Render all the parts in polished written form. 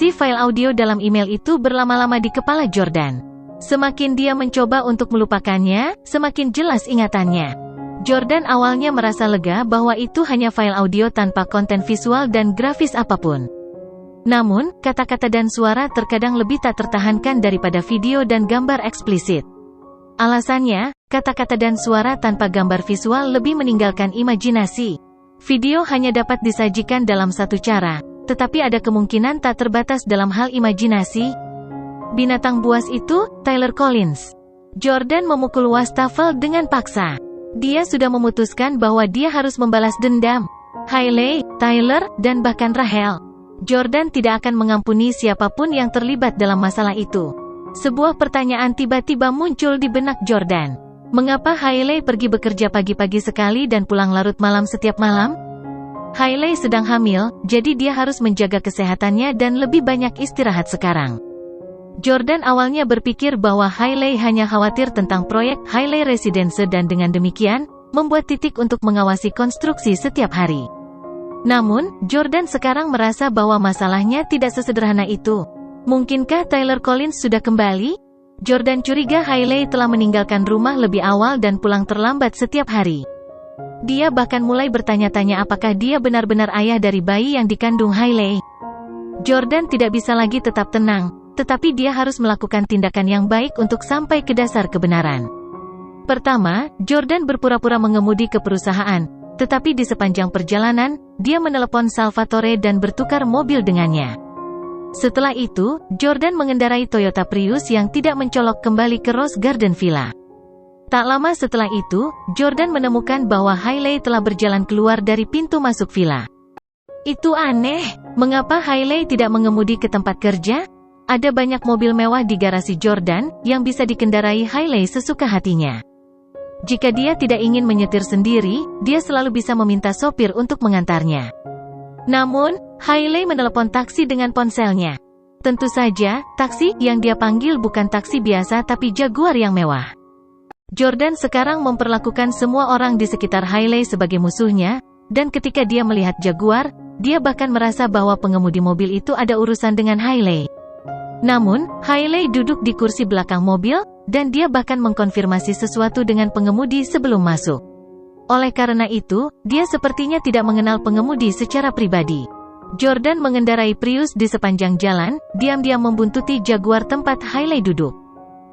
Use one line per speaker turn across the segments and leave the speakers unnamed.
Isi file audio dalam email itu berlama-lama di kepala Jordan. Semakin dia mencoba untuk melupakannya, semakin jelas ingatannya. Jordan awalnya merasa lega bahwa itu hanya file audio tanpa konten visual dan grafis apapun. Namun, kata-kata dan suara terkadang lebih tak tertahankan daripada video dan gambar eksplisit. Alasannya, kata-kata dan suara tanpa gambar visual lebih meninggalkan imajinasi. Video hanya dapat disajikan dalam satu cara, tetapi ada kemungkinan tak terbatas dalam hal imajinasi. Binatang buas itu, Tyler Collins. Jordan memukul wastafel dengan paksa. Dia sudah memutuskan bahwa dia harus membalas dendam. Hailey, Tyler, dan bahkan Rachel. Jordan tidak akan mengampuni siapapun yang terlibat dalam masalah itu. Sebuah pertanyaan tiba-tiba muncul di benak Jordan. Mengapa Hailey pergi bekerja pagi-pagi sekali dan pulang larut malam setiap malam? Hailey sedang hamil, jadi dia harus menjaga kesehatannya dan lebih banyak istirahat sekarang. Jordan awalnya berpikir bahwa Hailey hanya khawatir tentang proyek Hailey Residence dan dengan demikian, membuat titik untuk mengawasi konstruksi setiap hari. Namun, Jordan sekarang merasa bahwa masalahnya tidak sesederhana itu. Mungkinkah Tyler Collins sudah kembali? Jordan curiga Hailey telah meninggalkan rumah lebih awal dan pulang terlambat setiap hari. Dia bahkan mulai bertanya-tanya apakah dia benar-benar ayah dari bayi yang dikandung Hailey. Jordan tidak bisa lagi tetap tenang, tetapi dia harus melakukan tindakan yang baik untuk sampai ke dasar kebenaran. Pertama, Jordan berpura-pura mengemudi ke perusahaan, tetapi di sepanjang perjalanan, dia menelepon Salvatore dan bertukar mobil dengannya. Setelah itu, Jordan mengendarai Toyota Prius yang tidak mencolok kembali ke Rose Garden Villa. Tak lama setelah itu, Jordan menemukan bahwa Hailey telah berjalan keluar dari pintu masuk villa. Itu aneh, mengapa Hailey tidak mengemudi ke tempat kerja? Ada banyak mobil mewah di garasi Jordan, yang bisa dikendarai Hailey sesuka hatinya. Jika dia tidak ingin menyetir sendiri, dia selalu bisa meminta sopir untuk mengantarnya. Namun, Hailey menelepon taksi dengan ponselnya. Tentu saja, taksi yang dia panggil bukan taksi biasa tapi Jaguar yang mewah. Jordan sekarang memperlakukan semua orang di sekitar Hailey sebagai musuhnya, dan ketika dia melihat Jaguar, dia bahkan merasa bahwa pengemudi mobil itu ada urusan dengan Hailey. Namun, Hailey duduk di kursi belakang mobil, dan dia bahkan mengkonfirmasi sesuatu dengan pengemudi sebelum masuk. Oleh karena itu, dia sepertinya tidak mengenal pengemudi secara pribadi. Jordan mengendarai Prius di sepanjang jalan, diam-diam membuntuti Jaguar tempat Hailey duduk.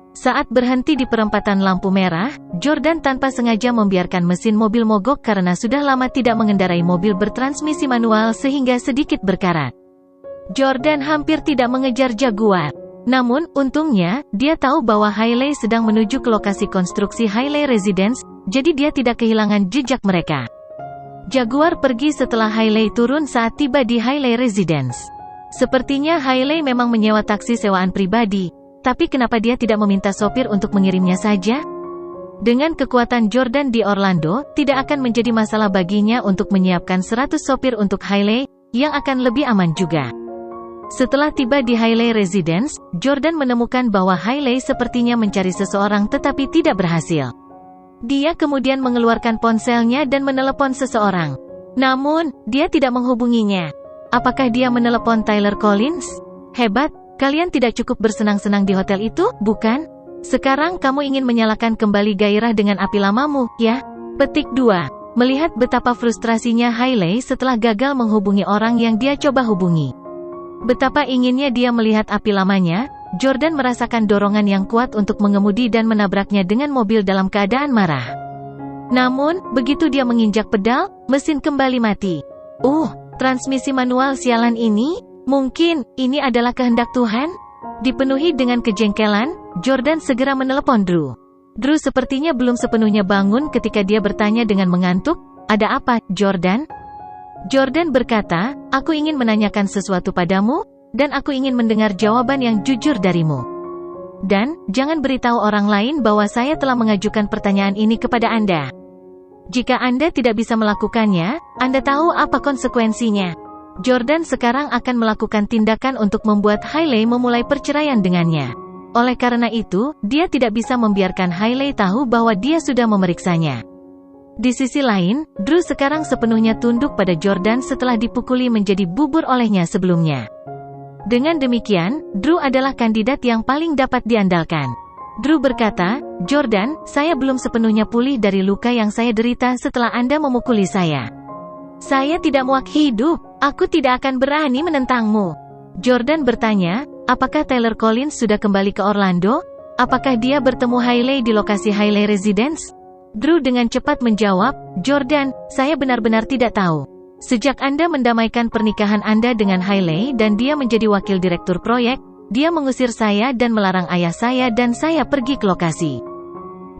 Saat berhenti di perempatan lampu merah, Jordan tanpa sengaja membiarkan mesin mobil mogok karena sudah lama tidak mengendarai mobil bertransmisi manual sehingga sedikit berkarat. Jordan hampir tidak mengejar Jaguar. Namun, untungnya, dia tahu bahwa Hailey sedang menuju ke lokasi konstruksi Hailey Residence, jadi dia tidak kehilangan jejak mereka. Jaguar pergi setelah Hailey turun saat tiba di Hailey Residence. Sepertinya Hailey memang menyewa taksi sewaan pribadi. Tapi kenapa dia tidak meminta sopir untuk mengirimnya saja? Dengan kekuatan Jordan di Orlando, tidak akan menjadi masalah baginya untuk menyiapkan 100 sopir untuk Hailey, yang akan lebih aman juga. Setelah tiba di Hailey Residence, Jordan menemukan bahwa Hailey sepertinya mencari seseorang tetapi tidak berhasil. Dia kemudian mengeluarkan ponselnya dan menelepon seseorang. Namun, dia tidak menghubunginya. Apakah dia menelepon Tyler Collins? Hebat! Kalian tidak cukup bersenang-senang di hotel itu, bukan? Sekarang kamu ingin menyalakan kembali gairah dengan api lamamu, ya? Petik 2. Melihat betapa frustrasinya Hailey setelah gagal menghubungi orang yang dia coba hubungi. Betapa inginnya dia melihat api lamanya, Jordan merasakan dorongan yang kuat untuk mengemudi dan menabraknya dengan mobil dalam keadaan marah. Namun, begitu dia menginjak pedal, mesin kembali mati. Transmisi manual sialan ini? Mungkin, ini adalah kehendak Tuhan? Dipenuhi dengan kejengkelan, Jordan segera menelepon Drew. Drew sepertinya belum sepenuhnya bangun ketika dia bertanya dengan mengantuk, "Ada apa, Jordan?" Jordan berkata, "Aku ingin menanyakan sesuatu padamu, dan aku ingin mendengar jawaban yang jujur darimu. Dan, jangan beritahu orang lain bahwa saya telah mengajukan pertanyaan ini kepada Anda. Jika Anda tidak bisa melakukannya, Anda tahu apa konsekuensinya." Jordan sekarang akan melakukan tindakan untuk membuat Hailey memulai perceraian dengannya. Oleh karena itu, dia tidak bisa membiarkan Hailey tahu bahwa dia sudah memeriksanya. Di sisi lain, Drew sekarang sepenuhnya tunduk pada Jordan setelah dipukuli menjadi bubur olehnya sebelumnya. Dengan demikian, Drew adalah kandidat yang paling dapat diandalkan. Drew berkata, "Jordan, saya belum sepenuhnya pulih dari luka yang saya derita setelah Anda memukuli saya. Saya tidak muak hidup, aku tidak akan berani menentangmu." Jordan bertanya, apakah Taylor Collins sudah kembali ke Orlando? Apakah dia bertemu Hailey di lokasi Hailey Residence? Drew dengan cepat menjawab, "Jordan, saya benar-benar tidak tahu. Sejak Anda mendamaikan pernikahan Anda dengan Hailey dan dia menjadi wakil direktur proyek, dia mengusir saya dan melarang ayah saya dan saya pergi ke lokasi."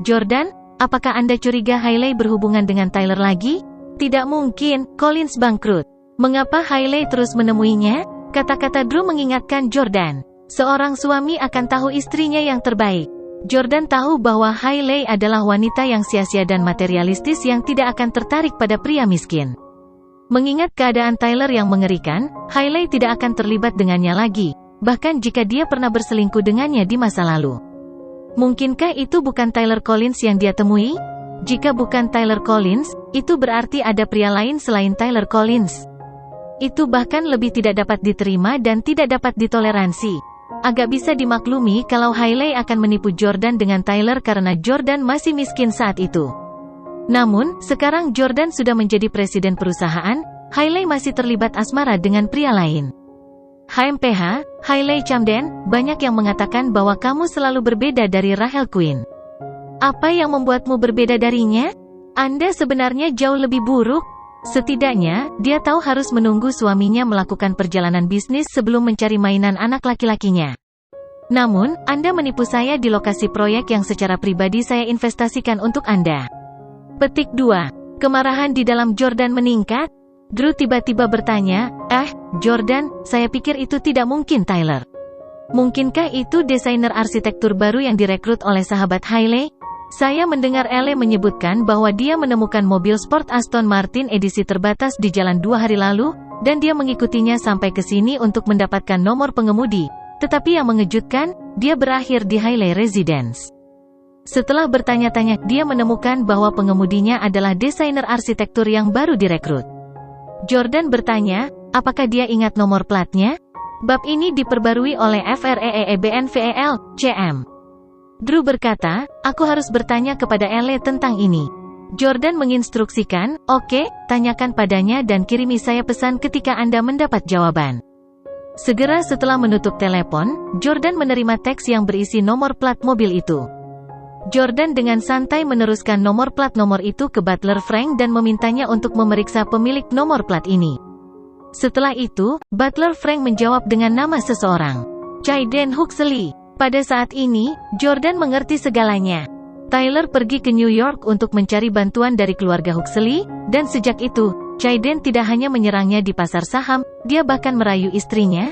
"Jordan, apakah Anda curiga Hailey berhubungan dengan Tyler lagi?" "Tidak mungkin, Collins bangkrut. Mengapa Hailey terus menemuinya?" Kata-kata Drew mengingatkan Jordan. Seorang suami akan tahu istrinya yang terbaik. Jordan tahu bahwa Hailey adalah wanita yang sia-sia dan materialistis yang tidak akan tertarik pada pria miskin. Mengingat keadaan Tyler yang mengerikan, Hailey tidak akan terlibat dengannya lagi, bahkan jika dia pernah berselingkuh dengannya di masa lalu. Mungkinkah itu bukan Taylor Collins yang dia temui? Jika bukan Taylor Collins, itu berarti ada pria lain selain Taylor Collins. Itu bahkan lebih tidak dapat diterima dan tidak dapat ditoleransi. Agak bisa dimaklumi kalau Hailey akan menipu Jordan dengan Tyler karena Jordan masih miskin saat itu. Namun, sekarang Jordan sudah menjadi presiden perusahaan, Hailey masih terlibat asmara dengan pria lain. HMPH, Hailey Camden, banyak yang mengatakan bahwa kamu selalu berbeda dari Rachel Quinn. Apa yang membuatmu berbeda darinya? Anda sebenarnya jauh lebih buruk. Setidaknya, dia tahu harus menunggu suaminya melakukan perjalanan bisnis sebelum mencari mainan anak laki-lakinya. Namun, Anda menipu saya di lokasi proyek yang secara pribadi saya investasikan untuk Anda. Petik 2. Kemarahan di dalam Jordan meningkat. Drew tiba-tiba bertanya, Jordan, saya pikir itu tidak mungkin Tyler. Mungkinkah itu desainer arsitektur baru yang direkrut oleh sahabat Hailey? Saya mendengar Elle menyebutkan bahwa dia menemukan mobil sport Aston Martin edisi terbatas di jalan 2 hari lalu, dan dia mengikutinya sampai ke sini untuk mendapatkan nomor pengemudi. Tetapi yang mengejutkan, dia berakhir di Hailey Residence. Setelah bertanya-tanya, dia menemukan bahwa pengemudinya adalah desainer arsitektur yang baru direkrut. Jordan bertanya, apakah dia ingat nomor platnya? Bab ini diperbarui oleh FREEBNVEL, CM. Drew berkata, aku harus bertanya kepada Elle tentang ini. Jordan menginstruksikan, oke, tanyakan padanya dan kirimi saya pesan ketika Anda mendapat jawaban. Segera setelah menutup telepon, Jordan menerima teks yang berisi nomor plat mobil itu. Jordan dengan santai meneruskan nomor plat nomor itu ke butler Frank dan memintanya untuk memeriksa pemilik nomor plat ini. Setelah itu, butler Frank menjawab dengan nama seseorang. Chayden Huxley. Pada saat ini, Jordan mengerti segalanya. Tyler pergi ke New York untuk mencari bantuan dari keluarga Huxley, dan sejak itu, Chayden tidak hanya menyerangnya di pasar saham, dia bahkan merayu istrinya.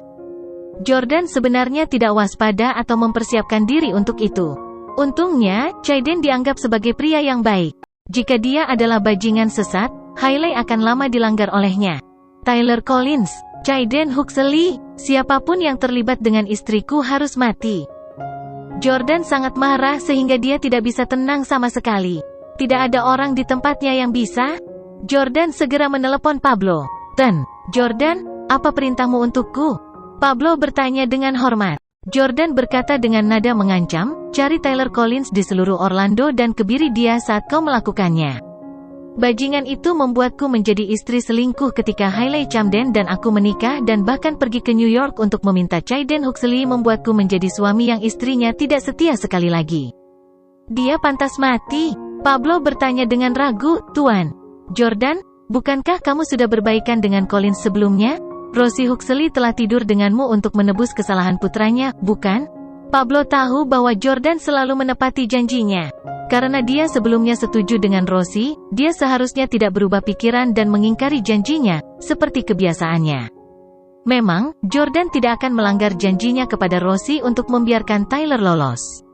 Jordan sebenarnya tidak waspada atau mempersiapkan diri untuk itu. Untungnya, Chayden dianggap sebagai pria yang baik. Jika dia adalah bajingan sesat, Hailey akan lama dilanggar olehnya. Tyler Collins, Chayden Huxley, siapapun yang terlibat dengan istriku harus mati. Jordan sangat marah sehingga dia tidak bisa tenang sama sekali. Tidak ada orang di tempatnya yang bisa. Jordan segera menelepon Pablo. Jordan, apa perintahmu untukku? Pablo bertanya dengan hormat. Jordan berkata dengan nada mengancam, cari Taylor Collins di seluruh Orlando dan kebiri dia saat kau melakukannya. Bajingan itu membuatku menjadi istri selingkuh ketika Hailey Camden dan aku menikah dan bahkan pergi ke New York untuk meminta Chayden Huxley membuatku menjadi suami yang istrinya tidak setia sekali lagi. Dia pantas mati. Pablo bertanya dengan ragu, Tuan. Jordan, bukankah kamu sudah berbaikan dengan Collins sebelumnya? Rosie Huxley telah tidur denganmu untuk menebus kesalahan putranya, bukan? Pablo tahu bahwa Jordan selalu menepati janjinya. Karena dia sebelumnya setuju dengan Rosie, dia seharusnya tidak berubah pikiran dan mengingkari janjinya, seperti kebiasaannya. Memang, Jordan tidak akan melanggar janjinya kepada Rosie untuk membiarkan Tyler lolos.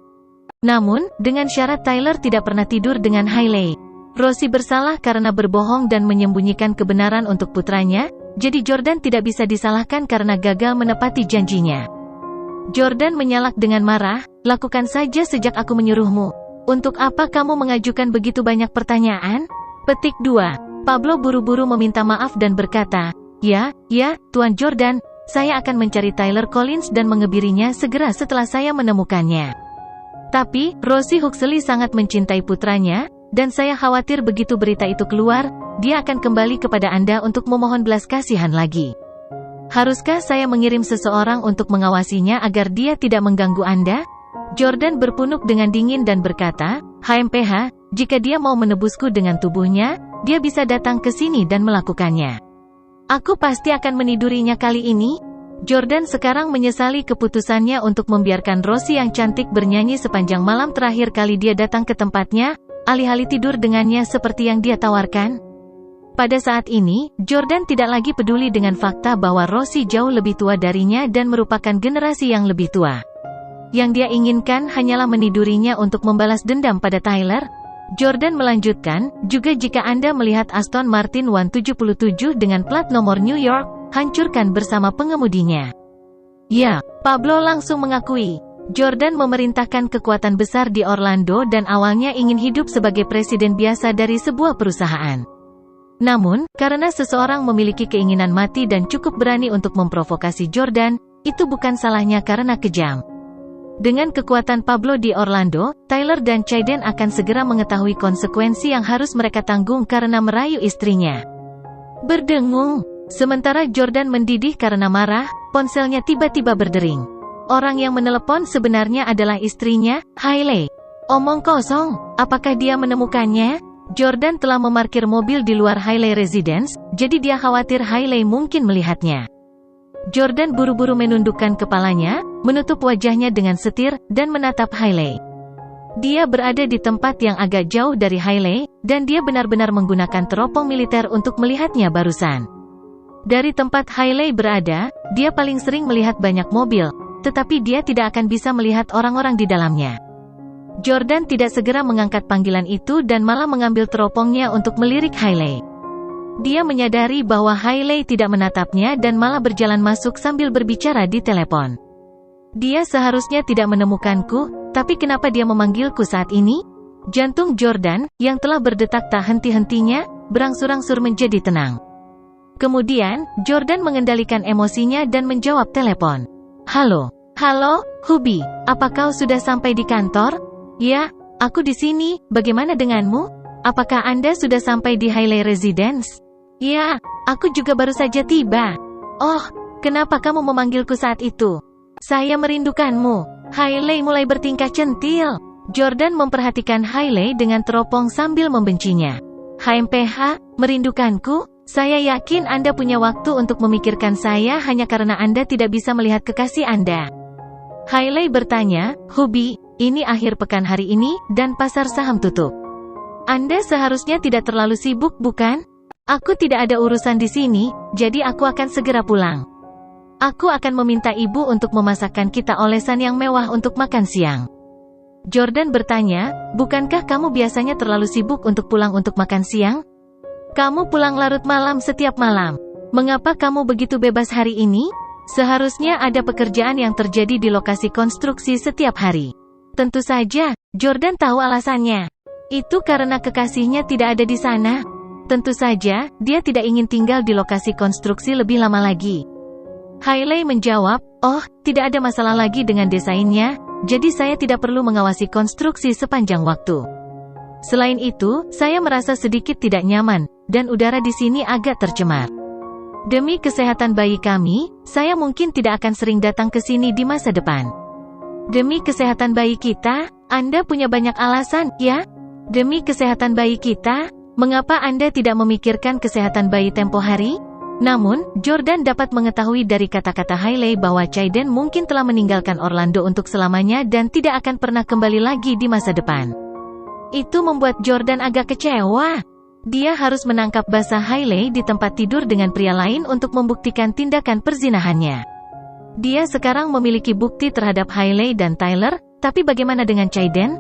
Namun, dengan syarat Tyler tidak pernah tidur dengan Hailey. Rosie bersalah karena berbohong dan menyembunyikan kebenaran untuk putranya, jadi Jordan tidak bisa disalahkan karena gagal menepati janjinya. Jordan menyalak dengan marah, lakukan saja sejak aku menyuruhmu. Untuk apa kamu mengajukan begitu banyak pertanyaan? Petik 2. Pablo buru-buru meminta maaf dan berkata, Ya, Tuan Jordan, saya akan mencari Tyler Collins dan mengebirinya segera setelah saya menemukannya. Tapi, Rosie Huxley sangat mencintai putranya, dan saya khawatir begitu berita itu keluar, dia akan kembali kepada Anda untuk memohon belas kasihan lagi. Haruskah saya mengirim seseorang untuk mengawasinya agar dia tidak mengganggu Anda? Jordan berpunuk dengan dingin dan berkata, HMPH, jika dia mau menebusku dengan tubuhnya, dia bisa datang ke sini dan melakukannya. Aku pasti akan menidurinya kali ini. Jordan sekarang menyesali keputusannya untuk membiarkan Rosie yang cantik bernyanyi sepanjang malam terakhir kali dia datang ke tempatnya, alih-alih tidur dengannya seperti yang dia tawarkan. Pada saat ini, Jordan tidak lagi peduli dengan fakta bahwa Rosie jauh lebih tua darinya dan merupakan generasi yang lebih tua. Yang dia inginkan hanyalah menidurinya untuk membalas dendam pada Tyler. Jordan melanjutkan, juga jika Anda melihat Aston Martin 177 dengan plat nomor New York, hancurkan bersama pengemudinya. Ya, Pablo langsung mengakui. Jordan memerintahkan kekuatan besar di Orlando dan awalnya ingin hidup sebagai presiden biasa dari sebuah perusahaan. Namun, karena seseorang memiliki keinginan mati dan cukup berani untuk memprovokasi Jordan, itu bukan salahnya karena kejam. Dengan kekuatan Pablo di Orlando, Tyler dan Chayden akan segera mengetahui konsekuensi yang harus mereka tanggung karena merayu istrinya. Berdengung. Sementara Jordan mendidih karena marah, ponselnya tiba-tiba berdering. Orang yang menelepon sebenarnya adalah istrinya, Hailey. Omong kosong, apakah dia menemukannya? Jordan telah memarkir mobil di luar Hailey Residence, jadi dia khawatir Hailey mungkin melihatnya. Jordan buru-buru menundukkan kepalanya, menutup wajahnya dengan setir, dan menatap Hailey. Dia berada di tempat yang agak jauh dari Hailey, dan dia benar-benar menggunakan teropong militer untuk melihatnya barusan. Dari tempat Hailey berada, dia paling sering melihat banyak mobil, tetapi dia tidak akan bisa melihat orang-orang di dalamnya. Jordan tidak segera mengangkat panggilan itu dan malah mengambil teropongnya untuk melirik Hailey. Dia menyadari bahwa Hailey tidak menatapnya dan malah berjalan masuk sambil berbicara di telepon. Dia seharusnya tidak menemukanku, tapi kenapa dia memanggilku saat ini? Jantung Jordan, yang telah berdetak tak henti-hentinya, berangsur-angsur menjadi tenang. Kemudian, Jordan mengendalikan emosinya dan menjawab telepon. Halo, Hubby, apa kau sudah sampai di kantor? Ya, aku di sini, bagaimana denganmu? Apakah Anda sudah sampai di Hailey Residence? Ya, aku juga baru saja tiba. Oh, kenapa kamu memanggilku saat itu? Saya merindukanmu. Hailey mulai bertingkah centil. Jordan memperhatikan Hailey dengan teropong sambil membencinya. HMPH, merindukanku? Saya yakin Anda punya waktu untuk memikirkan saya hanya karena Anda tidak bisa melihat kekasih Anda. Hailey bertanya, Hubby, ini akhir pekan hari ini, dan pasar saham tutup. Anda seharusnya tidak terlalu sibuk, bukan? Aku tidak ada urusan di sini, jadi aku akan segera pulang. Aku akan meminta ibu untuk memasakkan kita olesan yang mewah untuk makan siang. Jordan bertanya, bukankah kamu biasanya terlalu sibuk untuk pulang untuk makan siang? Kamu pulang larut malam setiap malam. Mengapa kamu begitu bebas hari ini? Seharusnya ada pekerjaan yang terjadi di lokasi konstruksi setiap hari. Tentu saja, Jordan tahu alasannya. Itu karena kekasihnya tidak ada di sana. Tentu saja, dia tidak ingin tinggal di lokasi konstruksi lebih lama lagi. Hailey menjawab, oh, tidak ada masalah lagi dengan desainnya, jadi saya tidak perlu mengawasi konstruksi sepanjang waktu. Selain itu, saya merasa sedikit tidak nyaman, dan udara di sini agak tercemar. Demi kesehatan bayi kami, saya mungkin tidak akan sering datang ke sini di masa depan. Demi kesehatan bayi kita, Anda punya banyak alasan, ya? Demi kesehatan bayi kita, mengapa Anda tidak memikirkan kesehatan bayi tempo hari? Namun, Jordan dapat mengetahui dari kata-kata Hailey bahwa Chayden mungkin telah meninggalkan Orlando untuk selamanya dan tidak akan pernah kembali lagi di masa depan. Itu membuat Jordan agak kecewa. Dia harus menangkap basah Hailey di tempat tidur dengan pria lain untuk membuktikan tindakan perzinahannya. Dia sekarang memiliki bukti terhadap Hailey dan Tyler, tapi bagaimana dengan Chayden?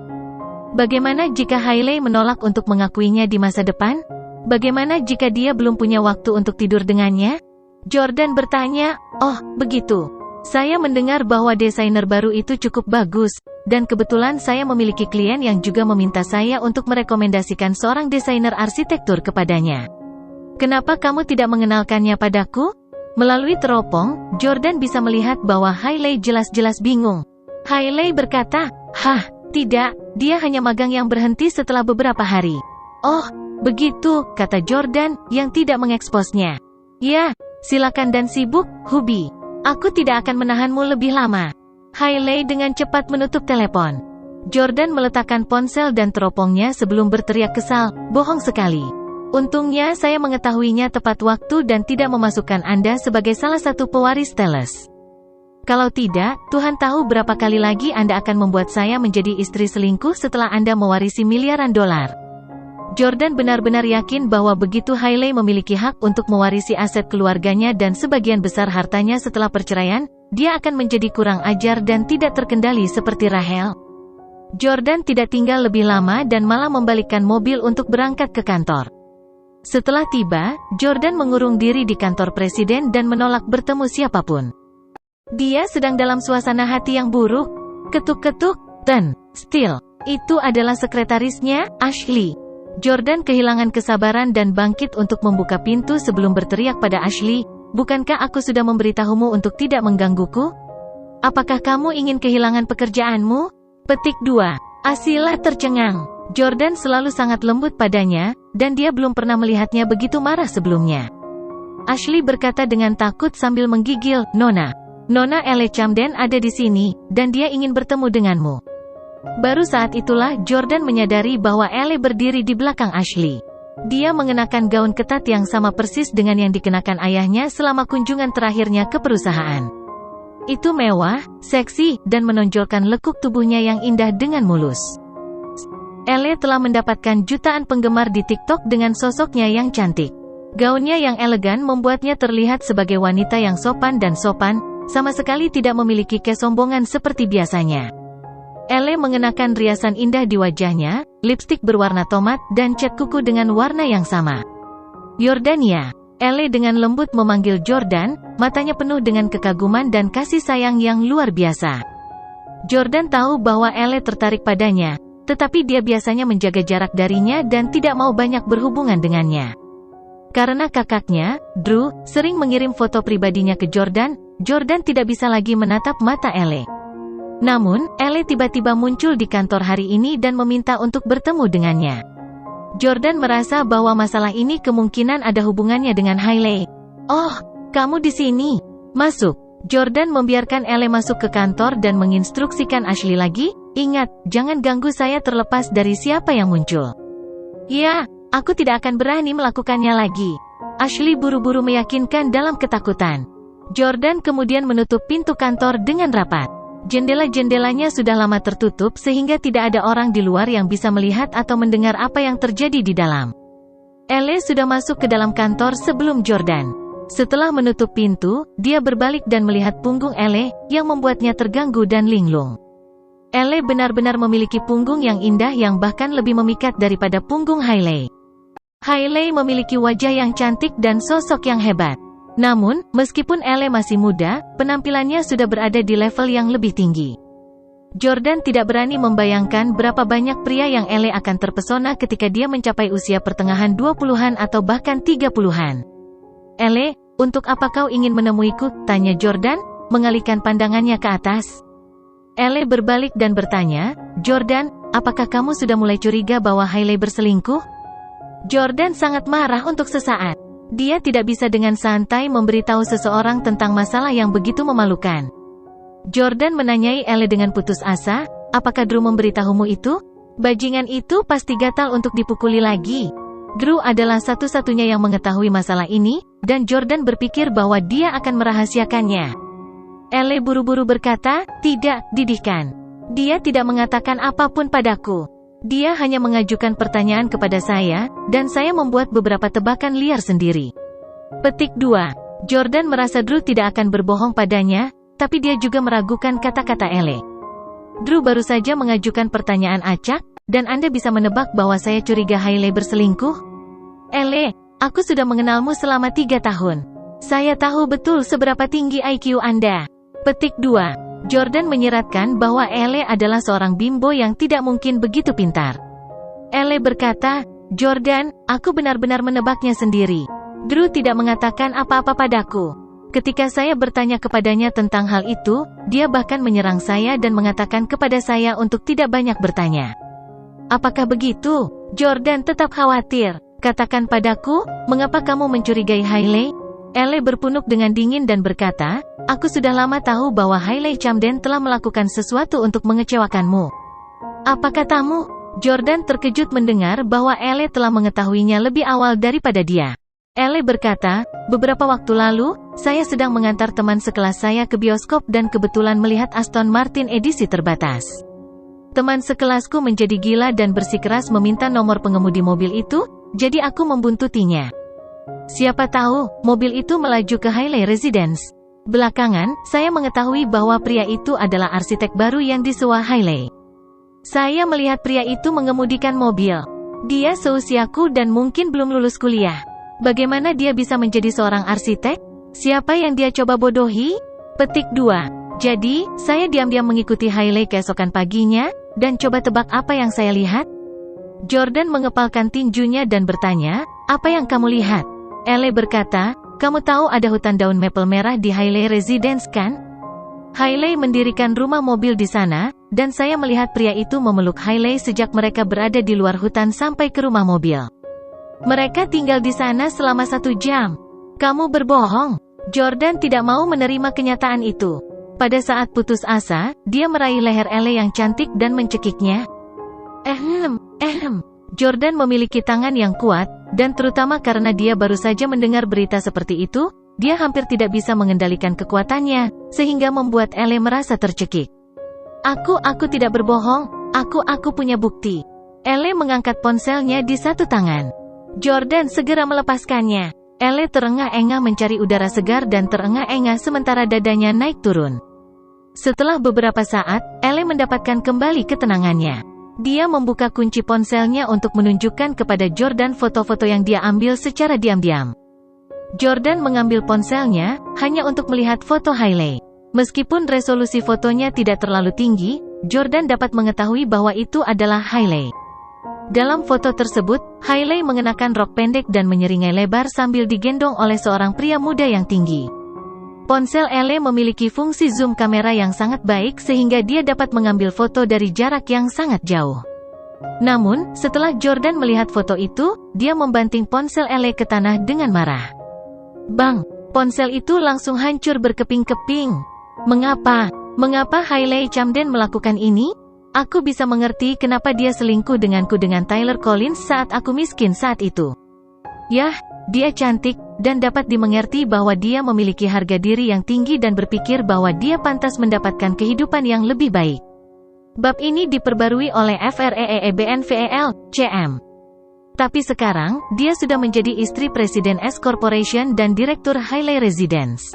Bagaimana jika Hailey menolak untuk mengakuinya di masa depan? Bagaimana jika dia belum punya waktu untuk tidur dengannya? Jordan bertanya, oh, begitu. Saya mendengar bahwa desainer baru itu cukup bagus, dan kebetulan saya memiliki klien yang juga meminta saya untuk merekomendasikan seorang desainer arsitektur kepadanya. Kenapa kamu tidak mengenalkannya padaku? Melalui teropong, Jordan bisa melihat bahwa Hailey jelas-jelas bingung. Hailey berkata, "Hah, tidak, dia hanya magang yang berhenti setelah beberapa hari." "Oh, begitu," kata Jordan, yang tidak mengeksposnya. "Ya, silakan dan sibuk, Hubby. Aku tidak akan menahanmu lebih lama." Hailey dengan cepat menutup telepon. Jordan meletakkan ponsel dan teropongnya sebelum berteriak kesal, "Bohong sekali. Untungnya saya mengetahuinya tepat waktu dan tidak memasukkan Anda sebagai salah satu pewaris Teles. Kalau tidak, Tuhan tahu berapa kali lagi Anda akan membuat saya menjadi istri selingkuh setelah Anda mewarisi miliaran dolar." Jordan benar-benar yakin bahwa begitu Hailey memiliki hak untuk mewarisi aset keluarganya dan sebagian besar hartanya setelah perceraian, dia akan menjadi kurang ajar dan tidak terkendali seperti Rahel. Jordan tidak tinggal lebih lama dan malah membalikkan mobil untuk berangkat ke kantor. Setelah tiba, Jordan mengurung diri di kantor presiden dan menolak bertemu siapapun. Dia sedang dalam suasana hati yang buruk. Ketuk-ketuk, dan still, itu adalah sekretarisnya, Ashley. Jordan kehilangan kesabaran dan bangkit untuk membuka pintu sebelum berteriak pada Ashley, "Bukankah aku sudah memberitahumu untuk tidak menggangguku? Apakah kamu ingin kehilangan pekerjaanmu?" Petik 2. Asila tercengang. Jordan selalu sangat lembut padanya, dan dia belum pernah melihatnya begitu marah sebelumnya. Ashley berkata dengan takut sambil menggigil, Nona Elle Camden ada di sini, dan dia ingin bertemu denganmu." Baru saat itulah Jordan menyadari bahwa Elle berdiri di belakang Ashley. Dia mengenakan gaun ketat yang sama persis dengan yang dikenakan ayahnya selama kunjungan terakhirnya ke perusahaan. Itu mewah, seksi, dan menonjolkan lekuk tubuhnya yang indah dengan mulus. Elle telah mendapatkan jutaan penggemar di TikTok dengan sosoknya yang cantik. Gaunnya yang elegan membuatnya terlihat sebagai wanita yang sopan dan sopan, sama sekali tidak memiliki kesombongan seperti biasanya. Elle mengenakan riasan indah di wajahnya, lipstik berwarna tomat, dan cat kuku dengan warna yang sama. "Jordania." Elle dengan lembut memanggil Jordan, matanya penuh dengan kekaguman dan kasih sayang yang luar biasa. Jordan tahu bahwa Elle tertarik padanya, tetapi dia biasanya menjaga jarak darinya dan tidak mau banyak berhubungan dengannya. Karena kakaknya, Drew, sering mengirim foto pribadinya ke Jordan, Jordan tidak bisa lagi menatap mata Elle. Namun, Elle tiba-tiba muncul di kantor hari ini dan meminta untuk bertemu dengannya. Jordan merasa bahwa masalah ini kemungkinan ada hubungannya dengan Hailey. "Oh, kamu di sini. Masuk." Jordan membiarkan Elle masuk ke kantor dan menginstruksikan Ashley lagi, "Ingat, jangan ganggu saya terlepas dari siapa yang muncul." "Ya, aku tidak akan berani melakukannya lagi." Ashley buru-buru meyakinkan dalam ketakutan. Jordan kemudian menutup pintu kantor dengan rapat. Jendela-jendelanya sudah lama tertutup sehingga tidak ada orang di luar yang bisa melihat atau mendengar apa yang terjadi di dalam. Elle sudah masuk ke dalam kantor sebelum Jordan. Setelah menutup pintu, dia berbalik dan melihat punggung Elle, yang membuatnya terganggu dan linglung. Elle benar-benar memiliki punggung yang indah yang bahkan lebih memikat daripada punggung Hailey. Hailey memiliki wajah yang cantik dan sosok yang hebat. Namun, meskipun Elle masih muda, penampilannya sudah berada di level yang lebih tinggi. Jordan tidak berani membayangkan berapa banyak pria yang Elle akan terpesona ketika dia mencapai usia pertengahan 20-an atau bahkan 30-an. "Elle, untuk apa kau ingin menemuiku?" tanya Jordan, mengalihkan pandangannya ke atas. Elle berbalik dan bertanya, "Jordan, apakah kamu sudah mulai curiga bahwa Hailey berselingkuh?" Jordan sangat marah untuk sesaat. Dia tidak bisa dengan santai memberitahu seseorang tentang masalah yang begitu memalukan. Jordan menanyai Elle dengan putus asa, "Apakah Drew memberitahumu itu? Bajingan itu pasti gatal untuk dipukuli lagi." Drew adalah satu-satunya yang mengetahui masalah ini, dan Jordan berpikir bahwa dia akan merahasiakannya. Elle buru-buru berkata, "Tidak, didihkan. Dia tidak mengatakan apapun padaku. Dia hanya mengajukan pertanyaan kepada saya, dan saya membuat beberapa tebakan liar sendiri." Petik 2. Jordan merasa Drew tidak akan berbohong padanya, tapi dia juga meragukan kata-kata Elle. "Drew baru saja mengajukan pertanyaan acak, dan Anda bisa menebak bahwa saya curiga Hailey berselingkuh?" "Elle, aku sudah mengenalmu selama 3 tahun. Saya tahu betul seberapa tinggi IQ Anda." Petik 2. Jordan menyiratkan bahwa Elle adalah seorang bimbo yang tidak mungkin begitu pintar. Elle berkata, "Jordan, aku benar-benar menebaknya sendiri. Drew tidak mengatakan apa-apa padaku." Ketika saya bertanya kepadanya tentang hal itu, dia bahkan menyerang saya dan mengatakan kepada saya untuk tidak banyak bertanya. Apakah begitu? Jordan tetap khawatir. Katakan padaku, mengapa kamu mencurigai Hailey? Elle berpunuk dengan dingin dan berkata, aku sudah lama tahu bahwa Hailey Camden telah melakukan sesuatu untuk mengecewakanmu. Apa katamu? Jordan terkejut mendengar bahwa Elle telah mengetahuinya lebih awal daripada dia. Elle berkata, beberapa waktu lalu, saya sedang mengantar teman sekelas saya ke bioskop dan kebetulan melihat Aston Martin edisi terbatas. Teman sekelasku menjadi gila dan bersikeras meminta nomor pengemudi mobil itu, jadi aku membuntutinya. Siapa tahu, mobil itu melaju ke Hailey Residence. Belakangan, saya mengetahui bahwa pria itu adalah arsitek baru yang disewa Hailey. Saya melihat pria itu mengemudikan mobil. Dia seusiaku dan mungkin belum lulus kuliah. Bagaimana dia bisa menjadi seorang arsitek? Siapa yang dia coba bodohi? Petik 2. Jadi, saya diam-diam mengikuti Hailey keesokan paginya, dan coba tebak apa yang saya lihat? Jordan mengepalkan tinjunya dan bertanya, apa yang kamu lihat? Elle berkata, kamu tahu ada hutan daun maple merah di Hailey Residence kan? Hailey mendirikan rumah mobil di sana, dan saya melihat pria itu memeluk Hailey sejak mereka berada di luar hutan sampai ke rumah mobil. Mereka tinggal di sana selama 1 jam. Kamu berbohong. Jordan tidak mau menerima kenyataan itu. Pada saat putus asa, dia meraih leher Elle yang cantik dan mencekiknya. Jordan memiliki tangan yang kuat, dan terutama karena dia baru saja mendengar berita seperti itu, dia hampir tidak bisa mengendalikan kekuatannya, sehingga membuat Elle merasa tercekik. Aku tidak berbohong, aku punya bukti. Elle mengangkat ponselnya di satu tangan. Jordan segera melepaskannya. Elle terengah-engah mencari udara segar dan terengah-engah sementara dadanya naik turun. Setelah beberapa saat, Elle mendapatkan kembali ketenangannya. Dia membuka kunci ponselnya untuk menunjukkan kepada Jordan foto-foto yang dia ambil secara diam-diam. Jordan mengambil ponselnya, hanya untuk melihat foto Hailey. Meskipun resolusi fotonya tidak terlalu tinggi, Jordan dapat mengetahui bahwa itu adalah Hailey. Dalam foto tersebut, Hailey mengenakan rok pendek dan menyeringai lebar sambil digendong oleh seorang pria muda yang tinggi. Ponsel Elle memiliki fungsi zoom kamera yang sangat baik sehingga dia dapat mengambil foto dari jarak yang sangat jauh. Namun, setelah Jordan melihat foto itu, dia membanting ponsel Elle ke tanah dengan marah. Bang! Ponsel itu langsung hancur berkeping-keping. Mengapa Hailey Camden melakukan ini? Aku bisa mengerti kenapa dia selingkuh denganku dengan Tyler Collins saat aku miskin saat itu. Yah, dia cantik, dan dapat dimengerti bahwa dia memiliki harga diri yang tinggi dan berpikir bahwa dia pantas mendapatkan kehidupan yang lebih baik. Bab ini diperbarui oleh FREEBNVEL, CM. Tapi sekarang, dia sudah menjadi istri Presiden S Corporation dan Direktur Hailey Residence.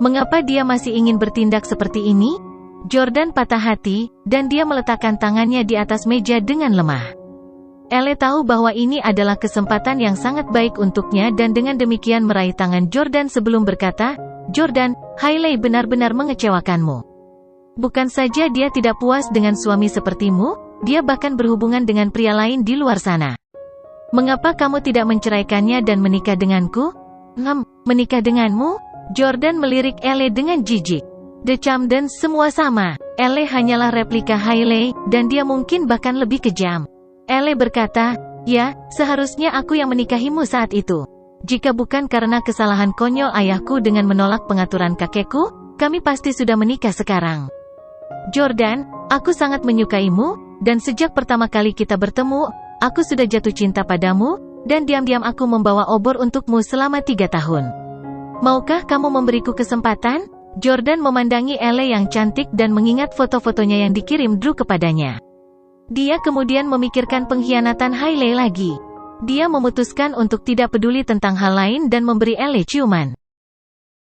Mengapa dia masih ingin bertindak seperti ini? Jordan patah hati, dan dia meletakkan tangannya di atas meja dengan lemah. Elle tahu bahwa ini adalah kesempatan yang sangat baik untuknya dan dengan demikian meraih tangan Jordan sebelum berkata, Jordan, Hailey benar-benar mengecewakanmu. Bukan saja dia tidak puas dengan suami sepertimu, dia bahkan berhubungan dengan pria lain di luar sana. Mengapa kamu tidak menceraikannya dan menikah denganku? Menikah denganmu? Jordan melirik Elle dengan jijik. The Camdens semua sama. Elle hanyalah replika Hailey, dan dia mungkin bahkan lebih kejam. Elle berkata, ya, seharusnya aku yang menikahimu saat itu. Jika bukan karena kesalahan konyol ayahku dengan menolak pengaturan kakekku, kami pasti sudah menikah sekarang. Jordan, aku sangat menyukaimu, dan sejak pertama kali kita bertemu, aku sudah jatuh cinta padamu, dan diam-diam aku membawa obor untukmu selama 3 tahun. Maukah kamu memberiku kesempatan? Jordan memandangi Elle yang cantik dan mengingat foto-fotonya yang dikirim Drew kepadanya. Dia kemudian memikirkan pengkhianatan Hailey lagi. Dia memutuskan untuk tidak peduli tentang hal lain dan memberi Elle ciuman.